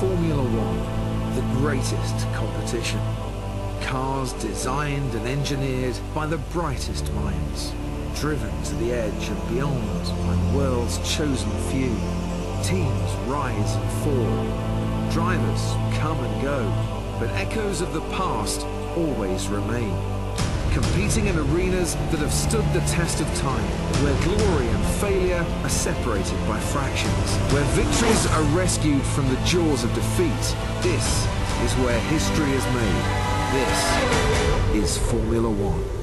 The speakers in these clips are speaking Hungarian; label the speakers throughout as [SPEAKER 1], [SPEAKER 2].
[SPEAKER 1] Formula One, the greatest competition. Cars designed and engineered by the brightest minds, driven to the edge and beyond by the world's chosen few. Teams rise and fall, drivers come and go, but echoes of the past always remain. Competing in arenas that have stood the test of time, where glory and failure are separated by fractions, where victories are rescued from the jaws of defeat. This is where history is made. This is Formula One.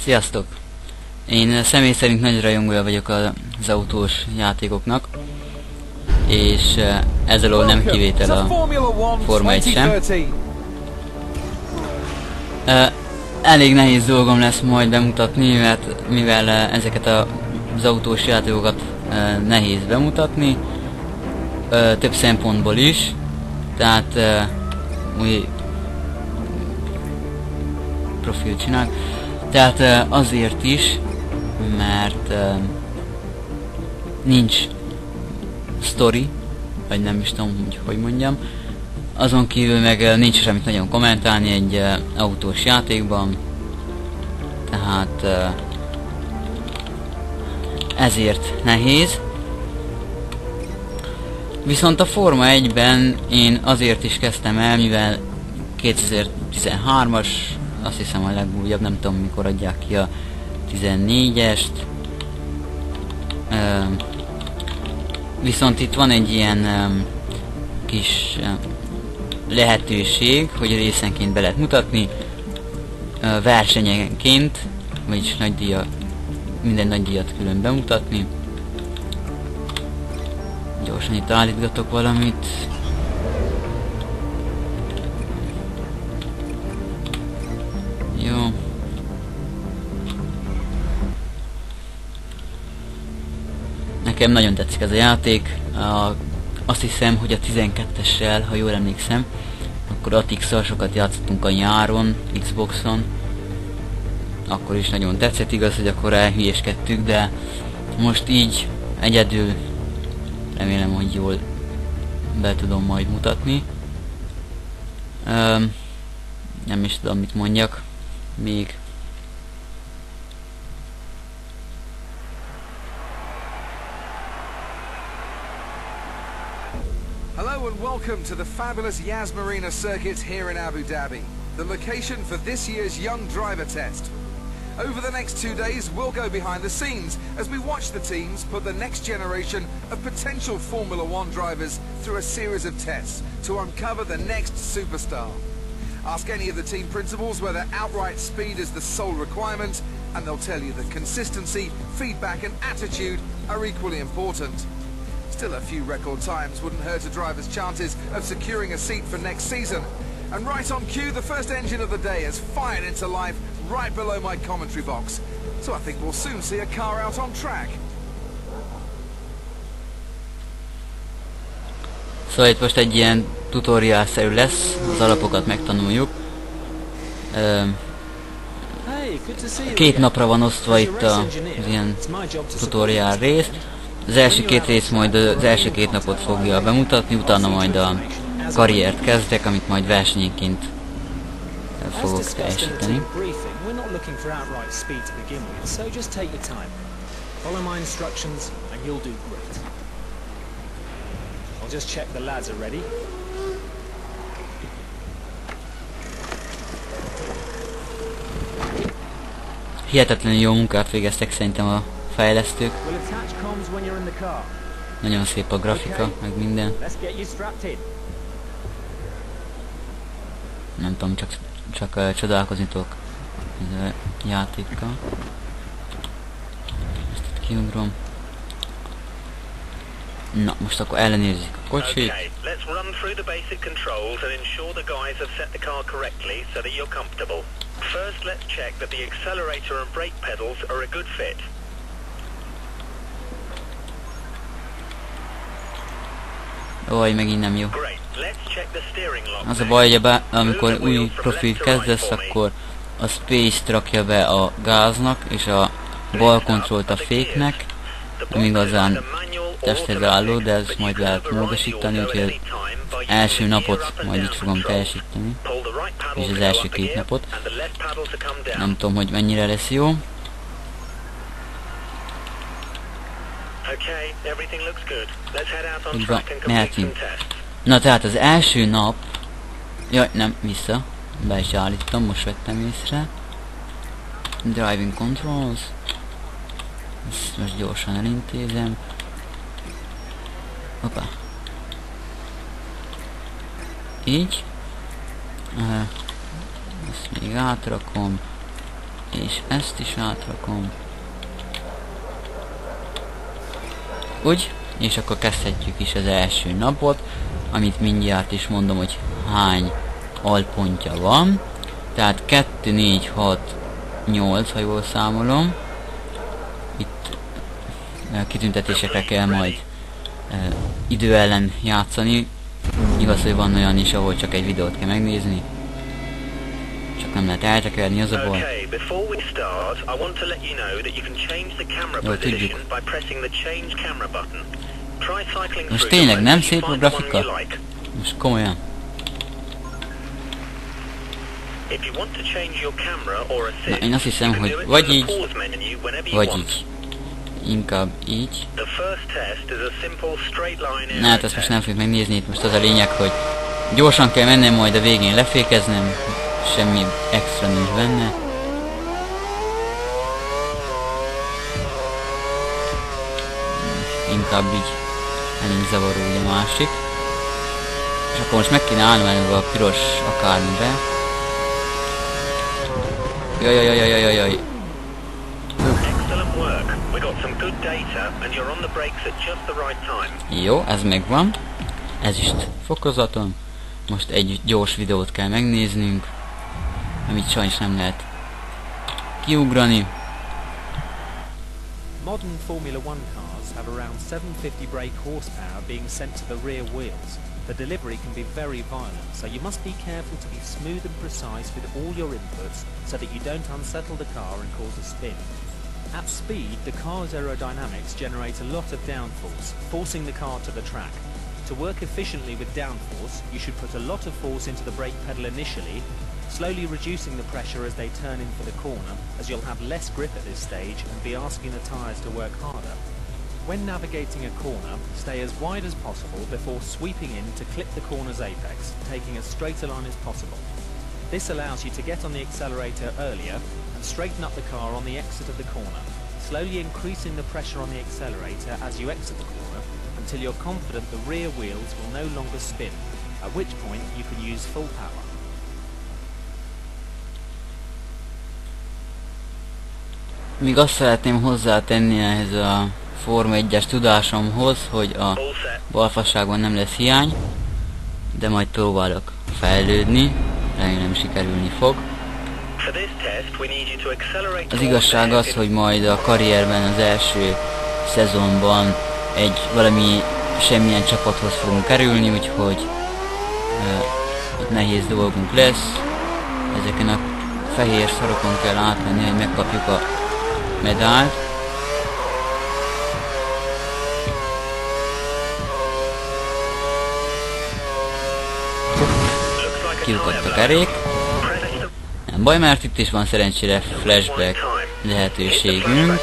[SPEAKER 2] Sziasztok! Én személy szerint nagy rajongója vagyok az autós játékoknak, és ez alól nem kivétel a Forma 1 sem. Elég nehéz dolgom lesz majd bemutatni, mert mivel ezeket az autós játékokat nehéz bemutatni, több szempontból is, tehát új profil csinálok. Tehát azért is, mert nincs sztori, vagy nem is tudom, hogy mondjam. Azon kívül meg nincs semmit nagyon kommentálni egy autós játékban. Tehát ezért nehéz. Viszont a Forma 1-ben én azért is kezdtem el, mivel 2013-as, azt hiszem a legújabb, nem tudom mikor adják ki a 14-est. Viszont itt van egy ilyen kis lehetőség, hogy részenként be lehet mutatni, versenyenként, vagyis nagy díja, minden nagy díjat külön bemutatni. Gyorsan itt állítgatok valamit. Jó. Nekem nagyon tetszik ez a játék. Azt hiszem, hogy a 12-essel, ha jól emlékszem, akkor ATX-szal sokat játszottunk a nyáron, Xboxon. Akkor is nagyon tetszett, igaz, hogy akkor elhülyéskedtük, de most így egyedül remélem, hogy jól be tudom majd mutatni. Nem is tudom, mit mondjak még.
[SPEAKER 1] Hello and welcome to the fabulous Yas Marina circuit here in Abu Dhabi, the location for this year's Young Driver Test. Over the next 2 days, we'll go behind the scenes as we watch the teams put the next generation of potential Formula One drivers through a series of tests to uncover the next superstar. Ask any of the team principals whether outright speed is the sole requirement, and they'll tell you that consistency, feedback and attitude are equally important. Still, a few record times wouldn't hurt a driver's chances of securing a seat for next season. And right on cue, the first engine of the day has fired into life right below my commentary box. So I think we'll soon see a car out on track.
[SPEAKER 2] Szóval itt most egy ilyen tutorial-szerű lesz, az alapokat megtanuljuk. 2 napra van osztva itt az ilyen tutorial rész. Az első 2 rész majd az első 2 napot fogja bemutatni, utána majd a karriert kezdek, amit majd versenyénként fogok teljesíteni.
[SPEAKER 3] Just check the lads are ready.
[SPEAKER 2] hihetetlenül jó munkát végeztek szerintem a fejlesztők.
[SPEAKER 3] We'll attach comms when you're in the car.
[SPEAKER 2] Nagyon szép a grafika, meg minden.
[SPEAKER 3] Let's get you strapped in.
[SPEAKER 2] Nem tudom, csak csodálkozni tudok ezzel a játékkal. Ezt itt kiugrom. Na, most akkor ellenőrzik a kocsit.
[SPEAKER 4] Okay, let's run through the basic controls and ensure the guys have set the car correctly so that you're comfortable. First, let's check that the accelerator and brake pedals are a good fit.
[SPEAKER 2] Oj, megint nem jó.
[SPEAKER 4] Great. Let's check the steering lock.
[SPEAKER 2] Az a baj, hogy amikor új profilt kezdesz, akkor a Space-t rakja be a gáznak, és a bal kontrollt a féknek. Nem igazán testhez álló, de ez majd lehet módosítani, úgyhogy az első napot majd így fogom teljesíteni. És az első 2 napot. Nem tudom, hogy mennyire lesz jó.
[SPEAKER 4] Okay, everything looks good. Let's head out on
[SPEAKER 2] Így van,
[SPEAKER 4] track and complete some
[SPEAKER 2] mehetünk.
[SPEAKER 4] tests.
[SPEAKER 2] Na tehát az első nap... Jaj, nem, vissza. Be is állítom, most vettem észre. Driving controls. Ezt most gyorsan elintézem. Hoppá. Így. Ezt még átrakom. És ezt is átrakom. Úgy. És akkor kezdhetjük is az első napot. Amit mindjárt is mondom, hogy hány alpontja van. Tehát 2, 4, 6, 8, ha jól számolom. Itt kitüntetésekre kell majd idő ellen játszani. Igaz, hogy van olyan is, ahol csak egy videót kell megnézni. Csak nem lehet eltekerni, az a baj.
[SPEAKER 4] Okay, before we start, I want to let you know that you can change the camera position by pressing the change camera button. Try cycling
[SPEAKER 2] Most
[SPEAKER 4] through
[SPEAKER 2] tényleg
[SPEAKER 4] them
[SPEAKER 2] nem
[SPEAKER 4] until you
[SPEAKER 2] szép a
[SPEAKER 4] find the one
[SPEAKER 2] grafika?
[SPEAKER 4] you like.
[SPEAKER 2] Most komolyan.
[SPEAKER 4] If you want to change your camera or
[SPEAKER 2] Na,
[SPEAKER 4] assist,
[SPEAKER 2] én azt hiszem,
[SPEAKER 4] you can do
[SPEAKER 2] hogy
[SPEAKER 4] it
[SPEAKER 2] vagy
[SPEAKER 4] from
[SPEAKER 2] így,
[SPEAKER 4] the pause menu whenever you
[SPEAKER 2] vagy
[SPEAKER 4] want.
[SPEAKER 2] így. Inkább így.
[SPEAKER 4] The first test is a simple straight line
[SPEAKER 2] Na hát ezt most nem fogjuk megnézni, itt most az a lényeg, hogy gyorsan kell mennem, majd a végén lefékeznem. Semmi extra nincs benne. Inkább így elég zavaró ugye a másik. És akkor most meg kéne állnom elő a piros akármibe. Jajajajajajajaj.
[SPEAKER 4] Excellent work. We got some good data and you're on the brakes at just the right time.
[SPEAKER 2] Jó, ez megvan. Ez is fokozaton. Most egy gyors videót kell megnéznünk, amit sajnos nem lehet kiugrani.
[SPEAKER 3] Modern Formula 1 cars have around 750 brake horsepower being sent to the rear wheels. The delivery can be very violent, so you must be careful to be smooth and precise with all your inputs so that you don't unsettle the car and cause a spin. At speed, the car's aerodynamics generate a lot of downforce, forcing the car to the track. To work efficiently with downforce, you should put a lot of force into the brake pedal initially, slowly reducing the pressure as they turn in for the corner, as you'll have less grip at this stage and be asking the tyres to work harder. When navigating a corner, stay as wide as possible before sweeping in to clip the corner's apex, taking as straight a line as possible. This allows you to get on the accelerator earlier and straighten up the car on the exit of the corner, slowly increasing the pressure on the accelerator as you exit the corner until you're confident the rear wheels will no longer spin, at which point you can use full power.
[SPEAKER 2] Még azt szeretném hozzátenni ehhez a Forma 1-es tudásomhoz, hogy a balfasságon nem lesz hiány, de majd próbálok fejlődni, remélem sikerülni fog. Az igazság az, hogy majd a karrierben az első szezonban valami semmilyen csapathoz fogunk kerülni, úgyhogy itt nehéz dolgunk lesz. Ezeken a fehér szarokon kell átmenni, hogy megkapjuk a medált. Kiutott a kerék. Nem baj, mert itt is van szerencsére flashback lehetőségünk.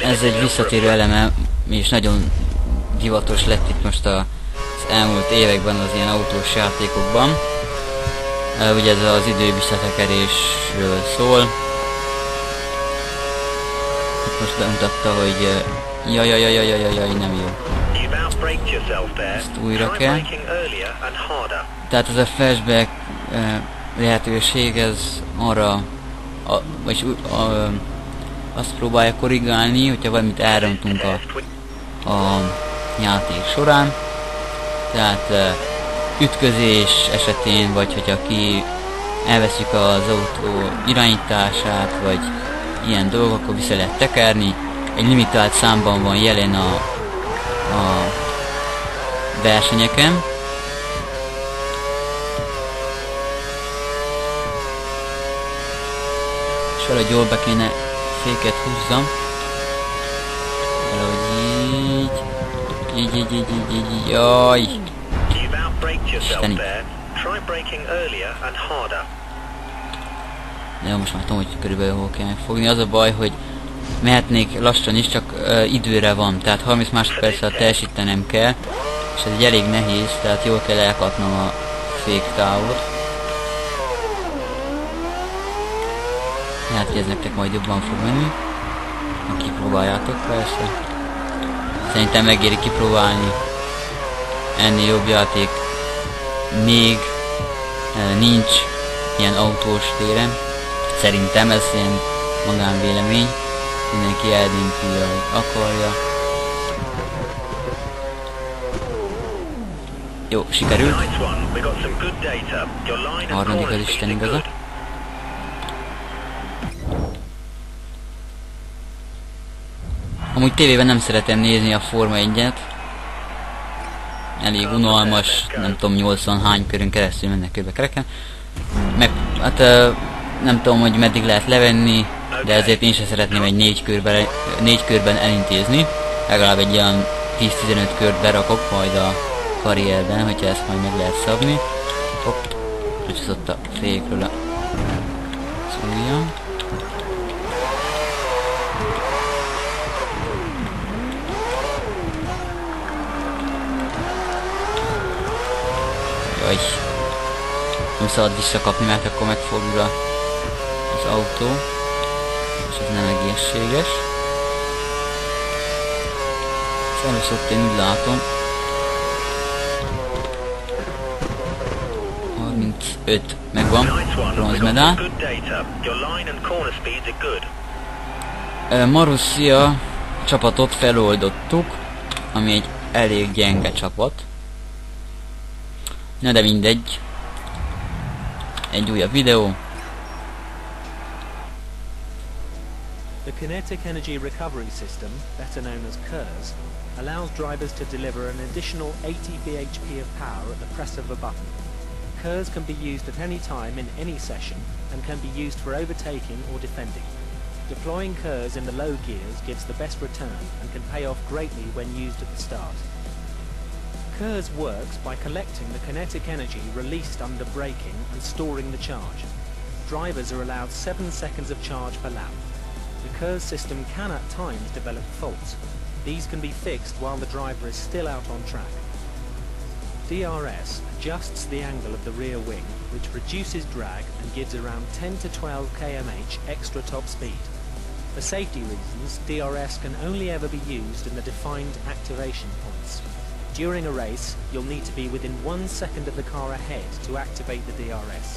[SPEAKER 2] Ez egy visszatérő eleme, és nagyon divatos lett itt most az elmúlt években az ilyen autós játékokban. Ugye ez az idő visszatekerésről szól. Itt most bemutatta, hogy jaj, nem jó. Ezt újra kell. Tehát ez a flashback lehetőség, ez arra azt próbálja korrigálni, hogyha valamit elrontunk a játék során. Tehát ütközés esetén, vagy hogyha elveszük az autó irányítását, vagy ilyen dolgok, akkor vissza lehet tekerni. Egy limitált számban van jelen a versenyeken. És valahogy jól be kéne féket húzzam. Valahogy így, jaj! Isteni. Ja, most már tudom, hogy körülbelül hol kell megfogni. Az a baj, hogy mehetnék lassan is, csak időre van. Tehát 30 másodperccel teljesítenem kell, és ez egy elég nehéz, tehát jól kell elkapnom a féktávot. Hát, hogy ez nektek majd jobban fog menni. Ha kipróbáljátok, persze. Szerintem megéri kipróbálni. Ennél jobb játék még nincs ilyen autós téren. Szerintem ez ilyen magánvélemény. Mindenki eldönti, ahogy akarja. Jó, sikerült. Harmadik az Isten igaza. Amúgy tévében nem szeretem nézni a Forma 1-et. Elég unalmas, nem tudom 80 hány körön keresztül mennek körbe-kereken. Meg, hát nem tudom, hogy meddig lehet levenni, de ezért én sem szeretném egy 4 körben elintézni. Legalább egy olyan 10-15 kört berakok majd a karrierben, hogyha ezt majd meg lehet szabni. Hopp, lecsúszott a fékről az ujjam. Jaj, nem szabad visszakapni, mert akkor megfordul az autó, és ez nem egészséges. És először én úgy látom, 35 megvan, bronzmedál. Marussia csapatot feloldottuk, ami egy elég gyenge csapat. Na de mindegy. Egy újabb videó.
[SPEAKER 3] The kinetic energy recovery system, better known as KERS, allows drivers to deliver an additional 80 bhp of power at the press of a button. KERS can be used at any time in any session and can be used for overtaking or defending. Deploying KERS in the low gears gives the best return and can pay off greatly when used at the start. KERS works by collecting the kinetic energy released under braking and storing the charge. Drivers are allowed 7 seconds of charge per lap. The KERS system can at times develop faults. These can be fixed while the driver is still out on track. DRS adjusts the angle of the rear wing, which reduces drag and gives around 10 to 12 km/h extra top speed. For safety reasons, DRS can only ever be used in the defined activation points. During a race, you'll need to be within 1 second of the car ahead to activate the DRS.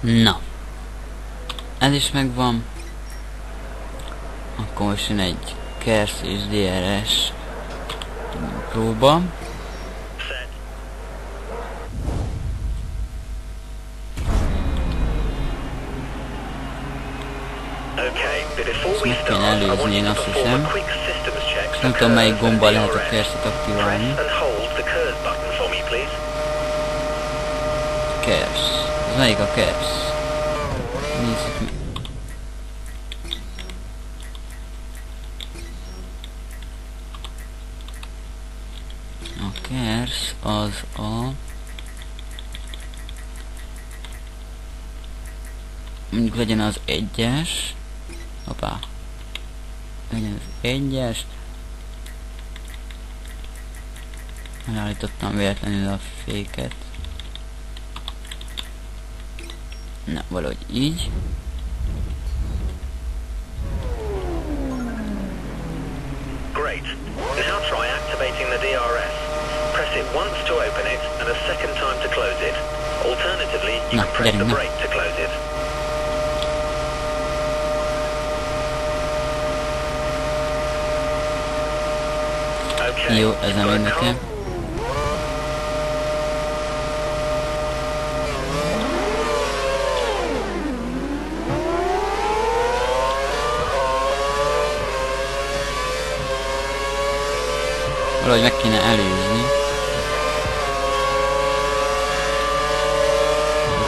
[SPEAKER 2] Na, ez is megvan. Akkor most jön egy KERS és DRS próba. Ezt meg kéne előzni, én azt hiszem. És nem tudom, melyik gombbal lehet a KERS-et aktiválni. KERS. Ez melyik a KERS? Nézzük meg. A KERS az a... mondjuk legyen az 1-es. Hoppá. legyen az egyes. Megállítottam véletlenül a féket. Na, valahogy így.
[SPEAKER 4] Great. Now try activating the DRS. Press it once to open it and a second time to close it. Alternatively, you can press the brake to close it. Okay.
[SPEAKER 2] Jó, ez nem érdekel. Valahogy meg kéne előzni.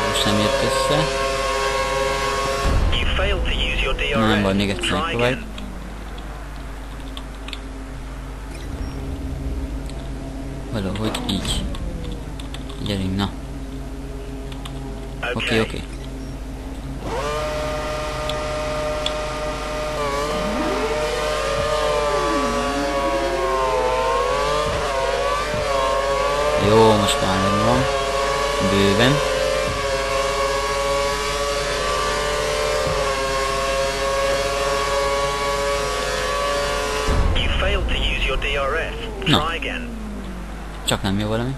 [SPEAKER 2] Most nem jött össze. Na, nem van, még egyszer megpróbáljuk. Valahogy így. Gyerünk, na. Oké. Jó, most már megvan. Bőven. Na. Csak nem jó valami.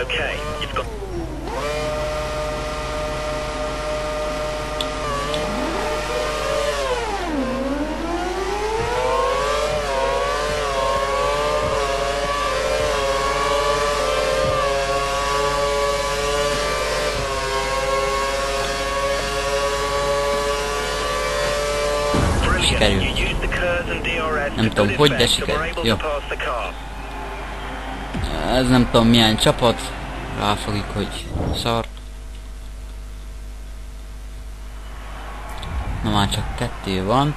[SPEAKER 4] Okay, you've got...
[SPEAKER 2] Sikerült. Nem tudom hogy, de sikerült. Jó. Ez nem tudom milyen csapat. Ráfogjuk, hogy szar. Na már csak 2 van.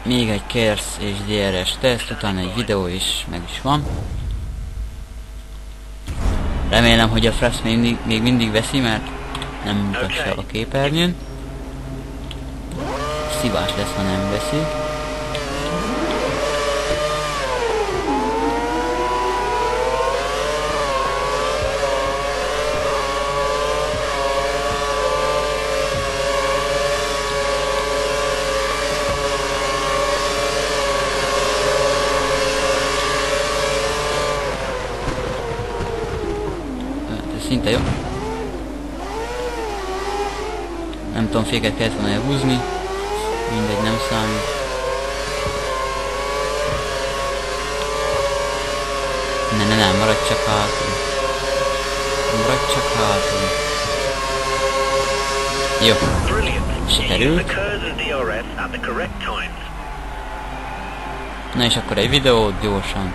[SPEAKER 2] Még egy KERS és DRS teszt, utána egy videó is meg is van. Remélem, hogy a Frasz még mindig veszi, mert nem mutassa a képernyőn. Szívás lesz, ha nem veszi. Ez szinte jó. Nem tudom, féket kellett volna elhúzni. Mindegy, nem számít. Ne, maradj csak hátul. Maradj csak hátul. Jó. Sikerült. Na és akkor egy videót gyorsan.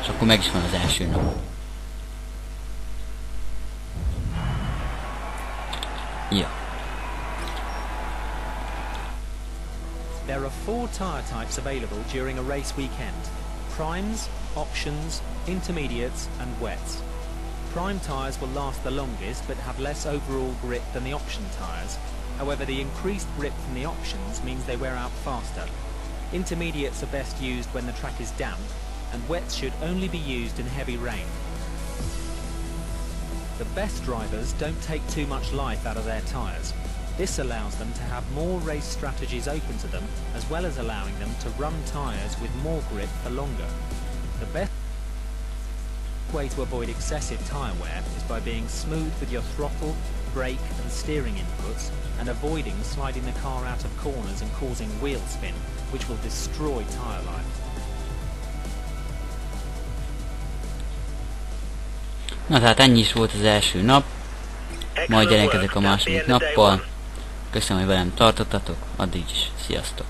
[SPEAKER 2] És akkor meg is van az első nap. Jó.
[SPEAKER 3] There are 4 tyre types available during a race weekend: primes, options, intermediates and wets. Prime tyres will last the longest but have less overall grip than the option tyres. However, the increased grip from the options means they wear out faster. Intermediates are best used when the track is damp, and wets should only be used in heavy rain. The best drivers don't take too much life out of their tyres. This allows them to have more race strategies open to them, as well as allowing them to run tyres with more grip for longer. The best way to avoid excessive tyre wear is by being smooth with your throttle, brake and steering inputs, and avoiding sliding the car out of corners and causing wheel spin, which will destroy tyre life.
[SPEAKER 2] Na tehát ennyi is volt az első nap. Majd jelentkezek a második nappal. Köszönöm, hogy velem tartottatok. Addig is. Sziasztok!